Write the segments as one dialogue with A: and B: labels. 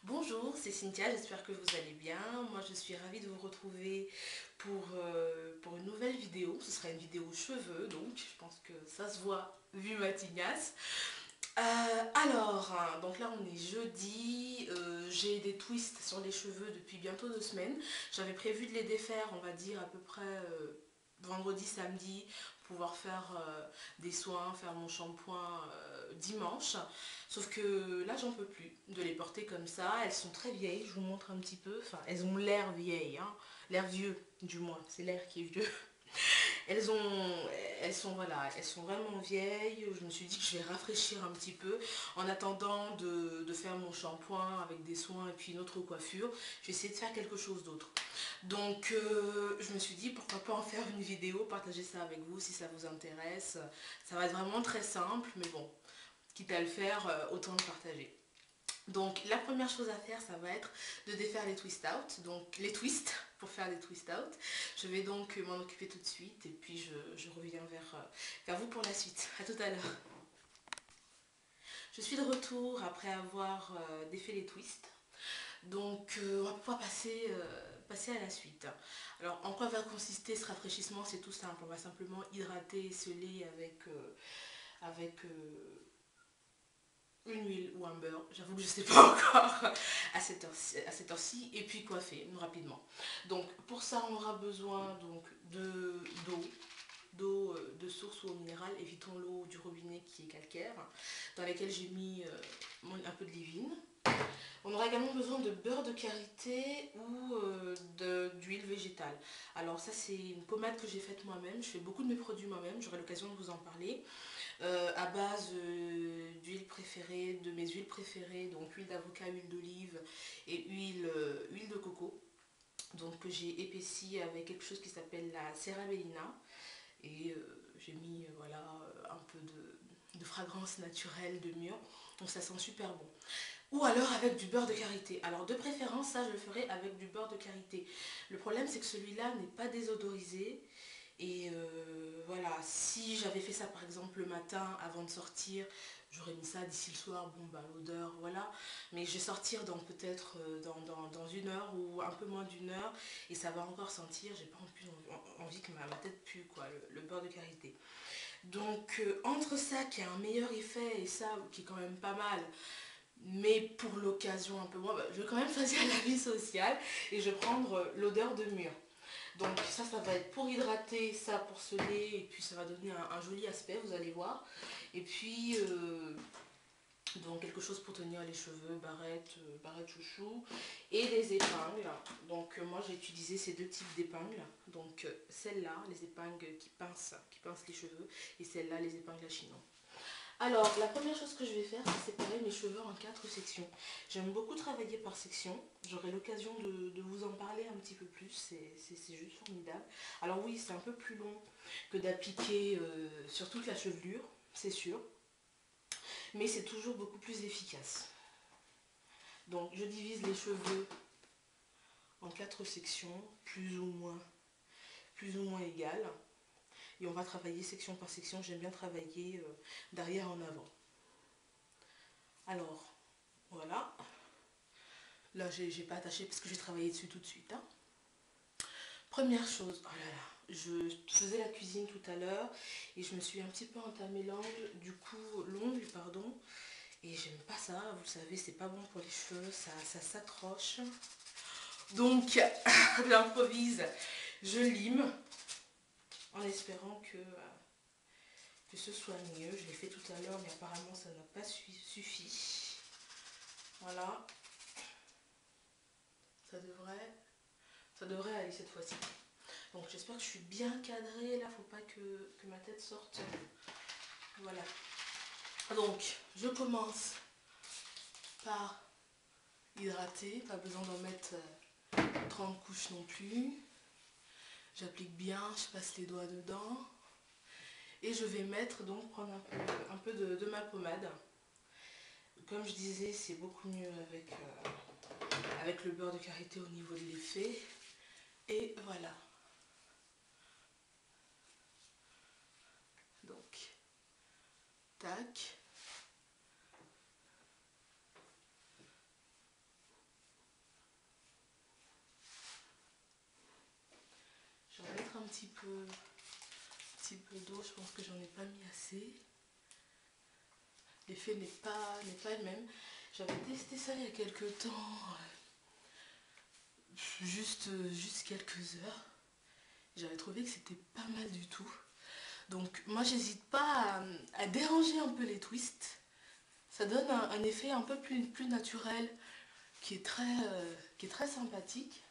A: Bonjour, c'est Cynthia, j'espère que vous allez bien. Moi, je suis ravie de vous retrouver pour une nouvelle vidéo. Ce sera une vidéo cheveux, donc je pense que ça se voit vu ma tignasse. Donc là, on est jeudi. J'ai des twists sur les cheveux depuis bientôt 2 semaines. J'avais prévu de les défaire, on va dire, à peu près vendredi, samedi, pouvoir faire des soins, faire mon shampoing dimanche. Sauf que là, j'en peux plus de les porter comme ça. Elles sont très vieilles, je vous montre un petit peu. Enfin, elles ont l'air vieilles, hein. L'air vieux, du moins. C'est l'air qui est vieux. Elles ont, elles sont vraiment vieilles. Je me suis dit que je vais rafraîchir un petit peu en attendant de faire mon shampoing avec des soins et puis une autre coiffure. Je vais essayer de faire quelque chose d'autre. Donc, je me suis dit pourquoi pas en faire une vidéo, partager ça avec vous si ça vous intéresse. Ça va être vraiment très simple, mais bon, quitte à le faire, autant le partager. Donc la première chose à faire, ça va être de défaire les twist out, donc les twists pour faire les twist out. Je vais donc m'en occuper tout de suite et puis je reviens vers vous pour la suite. A tout à l'heure. Je suis de retour après avoir défait les twists. Donc on va pouvoir passer à la suite. Alors en quoi va consister ce rafraîchissement? C'est tout simple. On va simplement hydrater et sceller avec une huile ou un beurre, j'avoue que je ne sais pas encore à cette heure-ci, et puis coiffer rapidement. Donc pour ça on aura besoin donc d'eau de source ou eau minérale, évitons l'eau du robinet qui est calcaire, dans laquelle j'ai mis un peu de livine. On aura également besoin de beurre de karité ou d'huile végétale. Alors ça c'est une pommade que j'ai faite moi-même, je fais beaucoup de mes produits moi-même, j'aurai l'occasion de vous en parler. À base d'huile préférée, de mes huiles préférées, donc huile d'avocat, huile d'olive et huile de coco. Donc que j'ai épaissi avec quelque chose qui s'appelle la Serrabellina. Et j'ai mis voilà, un peu de fragrance naturelle de mûre. Donc ça sent super bon. Ou alors avec du beurre de karité. Alors de préférence, ça je le ferai avec du beurre de karité. Le problème c'est que celui-là n'est pas désodorisé. Et voilà, si j'avais fait ça par exemple le matin avant de sortir, j'aurais mis ça d'ici le soir, bon bah l'odeur, voilà. Mais je vais sortir dans peut-être dans une heure ou un peu moins d'une heure et ça va encore sentir, j'ai pas envie que ma tête pue quoi, le beurre de karité. Donc entre ça qui a un meilleur effet et ça qui est quand même pas mal, mais pour l'occasion un peu moins, bah, je vais quand même choisir la vie sociale et je vais prendre l'odeur de mûr. Donc ça va être pour hydrater, ça pour sceller, et puis ça va donner un joli aspect, vous allez voir. Et puis, donc quelque chose pour tenir les cheveux, barrette chouchou, et des épingles. Donc moi j'ai utilisé ces deux types d'épingles. Donc celle-là, les épingles qui pincent les cheveux, et celle-là, les épingles à chinon. Alors, la première chose que je vais faire, c'est séparer mes cheveux en 4 sections. J'aime beaucoup travailler par section. J'aurai l'occasion de vous en parler un petit peu plus. C'est juste formidable. Alors oui, c'est un peu plus long que d'appliquer sur toute la chevelure, c'est sûr. Mais c'est toujours beaucoup plus efficace. Donc, je divise les cheveux en 4 sections, plus ou moins égales. Et on va travailler section par section. J'aime bien travailler d'arrière en avant. Alors, voilà. Là, j'ai pas attaché parce que j'ai travaillé dessus tout de suite. Hein. Première chose, oh là là, je faisais la cuisine tout à l'heure et je me suis un petit peu entamé l'ongle, pardon. Et j'aime pas ça, vous le savez, c'est pas bon pour les cheveux, ça s'accroche. Donc, j'improvise, je lime en espérant que ce soit mieux. Je l'ai fait tout à l'heure, mais apparemment ça n'a pas suffi. Voilà, ça devrait aller cette fois-ci. Donc j'espère que je suis bien cadrée. Là, faut pas que ma tête sorte. Voilà. Donc, je commence par hydrater. Pas besoin d'en mettre 30 couches non plus. J'applique bien, je passe les doigts dedans. Et je vais prendre un peu de ma pommade. Comme je disais, c'est beaucoup mieux avec le beurre de karité au niveau de l'effet. Et voilà. Donc, tac. petit peu d'eau, je pense que j'en ai pas mis assez. L'effet n'est pas le même. J'avais testé ça il y a quelques temps, juste quelques heures. J'avais trouvé que c'était pas mal du tout. Donc moi j'hésite pas à déranger un peu les twists. Ça donne un effet un peu plus naturel qui est très sympathique.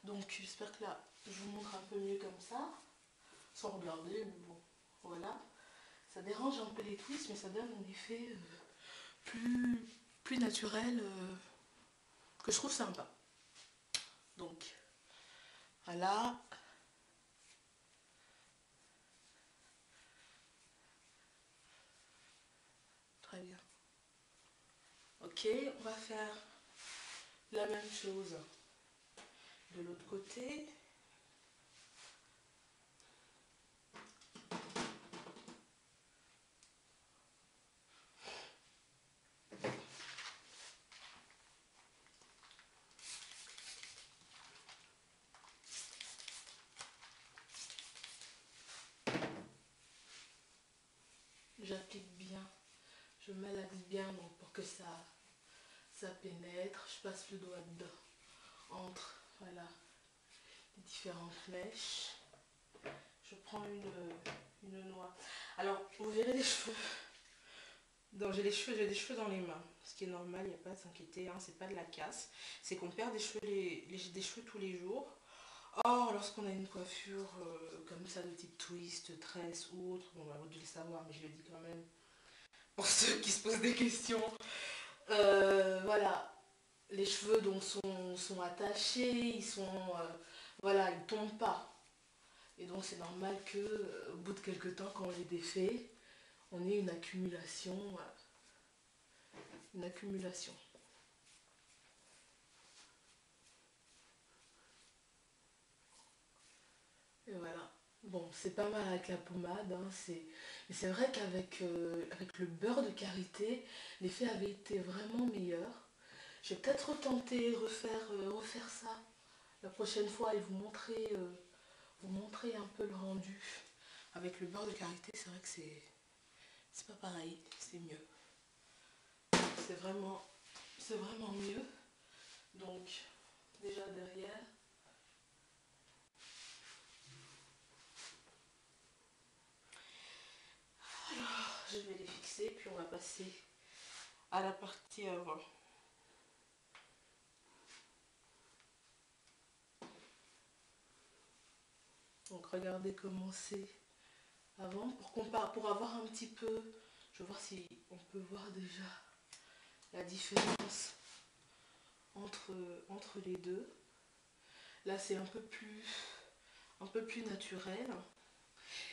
A: Donc j'espère que là je vous montre un peu mieux comme ça, sans regarder, mais bon, voilà. Ça dérange un peu les twists, mais ça donne un effet plus naturel que je trouve sympa. Donc voilà. Très bien. Ok, on va faire la même chose de l'autre côté. J'applique bien, je malaxe bien donc pour que ça pénètre. Je passe le doigt dedans, entre voilà, les différentes mèches. Je prends une noix. Alors, vous verrez les cheveux. Donc, j'ai des cheveux dans les mains. Ce qui est normal, il n'y a pas à s'inquiéter, hein, c'est pas de la casse. C'est qu'on perd des cheveux, des cheveux tous les jours. Or, lorsqu'on a une coiffure comme ça, de type twist, tresse ou autre, bon, bah, vous devez le savoir, mais je le dis quand même, pour ceux qui se posent des questions. Voilà, les cheveux donc sont attachés, ils sont, voilà, ils tombent pas. Et donc c'est normal que au bout de quelques temps, quand on les défait, on ait une accumulation, une accumulation. Et voilà. Bon, c'est pas mal avec la pommade, hein, mais c'est vrai qu'avec avec le beurre de karité, l'effet avait été vraiment meilleur. Je vais peut-être retenter de refaire ça la prochaine fois et vous montrer un peu le rendu. Avec le beurre de karité, c'est vrai que c'est pas pareil, c'est mieux. C'est vraiment, c'est vraiment mieux. Donc, déjà derrière, je vais les fixer, puis on va passer à la partie avant. Donc regardez comment c'est avant pour avoir un petit peu, je vais voir si on peut voir déjà la différence entre les deux. Là c'est un peu plus naturel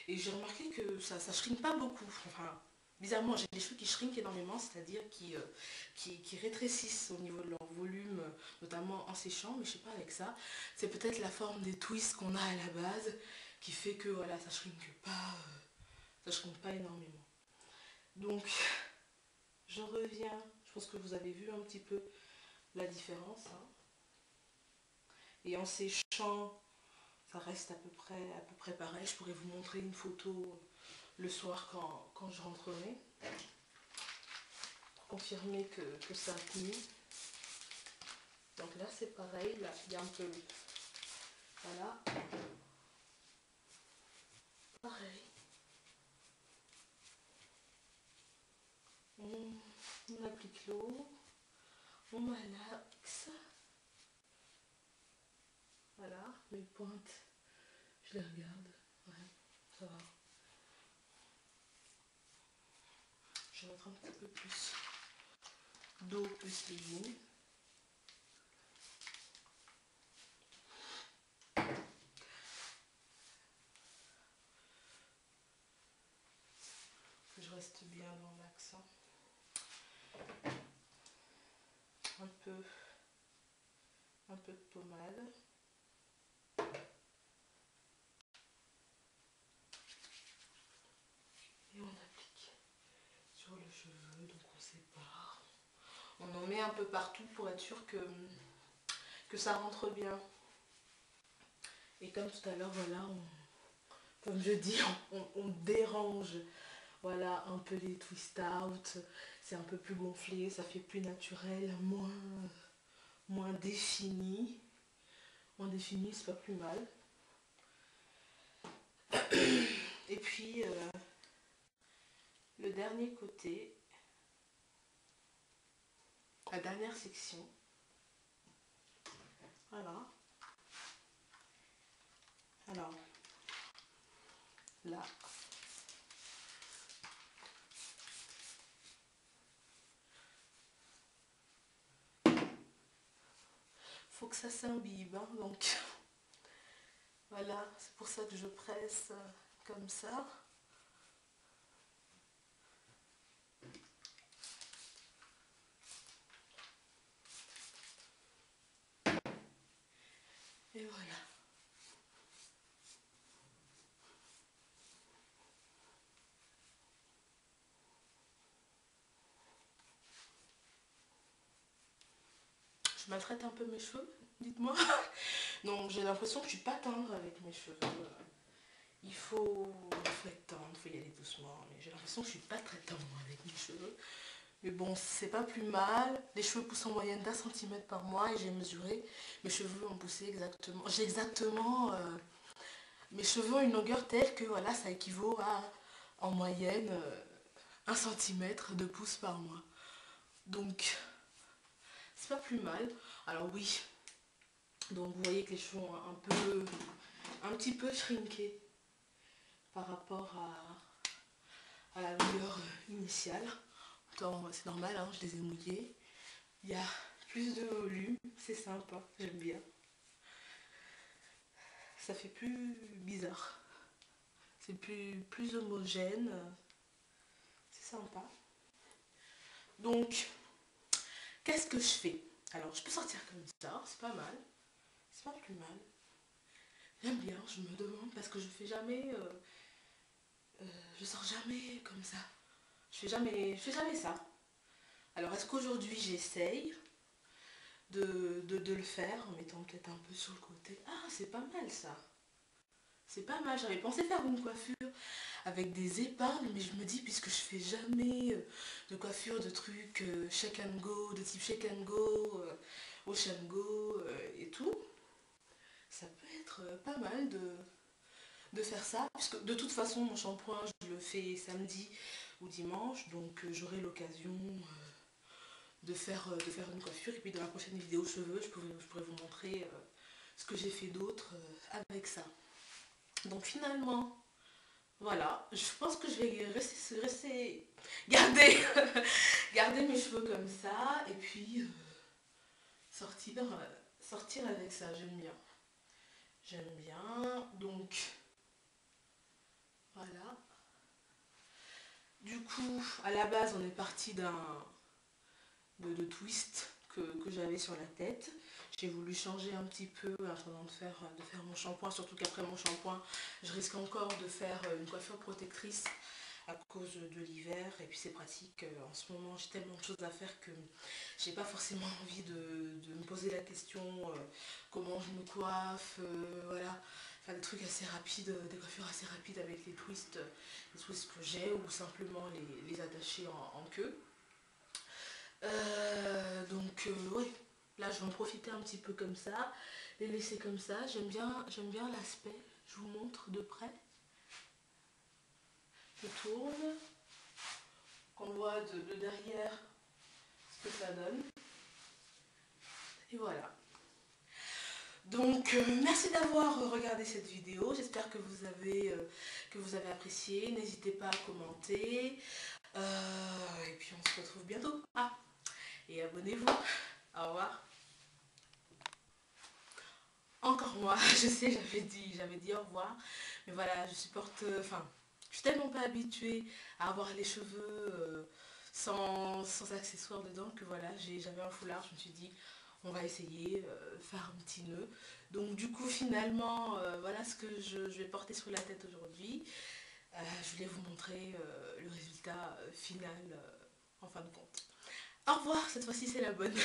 A: et j'ai remarqué que ça shrink pas beaucoup. Enfin, bizarrement j'ai des cheveux qui shrinkent énormément, c'est-à-dire qui rétrécissent au niveau de leur volume, notamment en séchant, mais je sais pas avec ça. C'est peut-être la forme des twists qu'on a à la base qui fait que voilà, ça shrink pas énormément. Donc je reviens, je pense que vous avez vu un petit peu la différence, hein. Et en séchant, ça reste à peu près pareil. Je pourrais vous montrer une photo le soir quand je rentrerai, pour confirmer que ça a tenu. Donc là c'est pareil, là il y a un peu, voilà, pareil. On applique l'eau, on malaxe. Voilà, mes pointes, je les regarde. Ouais, ça va. Je vais mettre un petit peu plus d'eau plus les. Que je reste bien dans l'accent. Un peu de pommade. Et on applique sur le cheveu, donc on sépare. On en met un peu partout pour être sûr que ça rentre bien. Et comme tout à l'heure, voilà, comme je dis, on dérange. Voilà, un peu les twist out, c'est un peu plus gonflé, ça fait plus naturel, moins défini. Moins défini, c'est pas plus mal. Et puis, le dernier côté, la dernière section. Voilà. Alors, là. Faut que ça s'imbibe, hein, donc voilà, c'est pour ça que je presse comme ça. Et voilà. Je maltraite un peu mes cheveux, dites-moi. Non, j'ai l'impression que je suis pas tendre avec mes cheveux. Il faut être tendre, il faut y aller doucement. Mais j'ai l'impression que je suis pas très tendre avec mes cheveux. Mais bon, c'est pas plus mal. Les cheveux poussent en moyenne d'1 centimètre par mois et j'ai mesuré. Mes cheveux ont poussé exactement. J'ai exactement. Mes cheveux ont une longueur telle que voilà, ça équivaut à en moyenne 1 centimètre de pouce par mois. Donc, c'est pas plus mal. Alors oui, donc vous voyez que les cheveux ont un petit peu shrinké par rapport à la longueur initiale. C'est normal, hein, je les ai mouillés. Il y a plus de volume, c'est sympa, j'aime bien. Ça fait plus bizarre. C'est plus homogène. C'est sympa. Donc, qu'est-ce que je fais? Alors, je peux sortir comme ça, c'est pas mal. C'est pas plus mal. J'aime bien, je me demande, parce que je fais jamais... je sors jamais comme ça. Je fais jamais ça. Alors, est-ce qu'aujourd'hui, j'essaye de le faire en mettant peut-être un peu sur le côté? Ah, c'est pas mal ça. C'est pas mal, j'avais pensé faire une coiffure avec des épingles, mais je me dis, puisque je fais jamais de coiffure, de trucs shake and go, de type shake and go, wash and go et tout, ça peut être pas mal de faire ça, puisque de toute façon, mon shampoing, je le fais samedi ou dimanche, donc j'aurai l'occasion de faire une coiffure, et puis dans la prochaine vidéo cheveux, je pourrais vous montrer ce que j'ai fait d'autre avec ça. Donc finalement, voilà, je pense que je vais garder, garder mes cheveux comme ça et puis sortir avec ça, j'aime bien. J'aime bien, donc voilà. Du coup, à la base, on est parti de twist que j'avais sur la tête. J'ai voulu changer un petit peu avant de faire mon shampoing, surtout qu'après mon shampoing, je risque encore de faire une coiffure protectrice à cause de l'hiver. Et puis c'est pratique, en ce moment j'ai tellement de choses à faire que j'ai pas forcément envie de me poser la question comment je me coiffe, voilà. Enfin des trucs assez rapides, des coiffures assez rapides avec les twists que j'ai, ou simplement les attacher en queue. Donc oui, là je vais en profiter un petit peu comme ça, les laisser comme ça. J'aime bien l'aspect. Je vous montre de près. Je tourne, qu'on voit de derrière ce que ça donne. Et voilà. Donc merci d'avoir regardé cette vidéo. J'espère que vous avez apprécié. N'hésitez pas à commenter. Et puis on se retrouve bientôt. Ah, et abonnez-vous. Au revoir. Encore moi, je sais, j'avais dit au revoir, mais voilà, je supporte, enfin, je suis tellement pas habituée à avoir les cheveux sans accessoires dedans que voilà, j'avais un foulard, je me suis dit, on va essayer faire un petit nœud. Donc du coup, finalement, voilà ce que je vais porter sur la tête aujourd'hui. Je voulais vous montrer le résultat final en fin de compte. Au revoir, cette fois-ci c'est la bonne.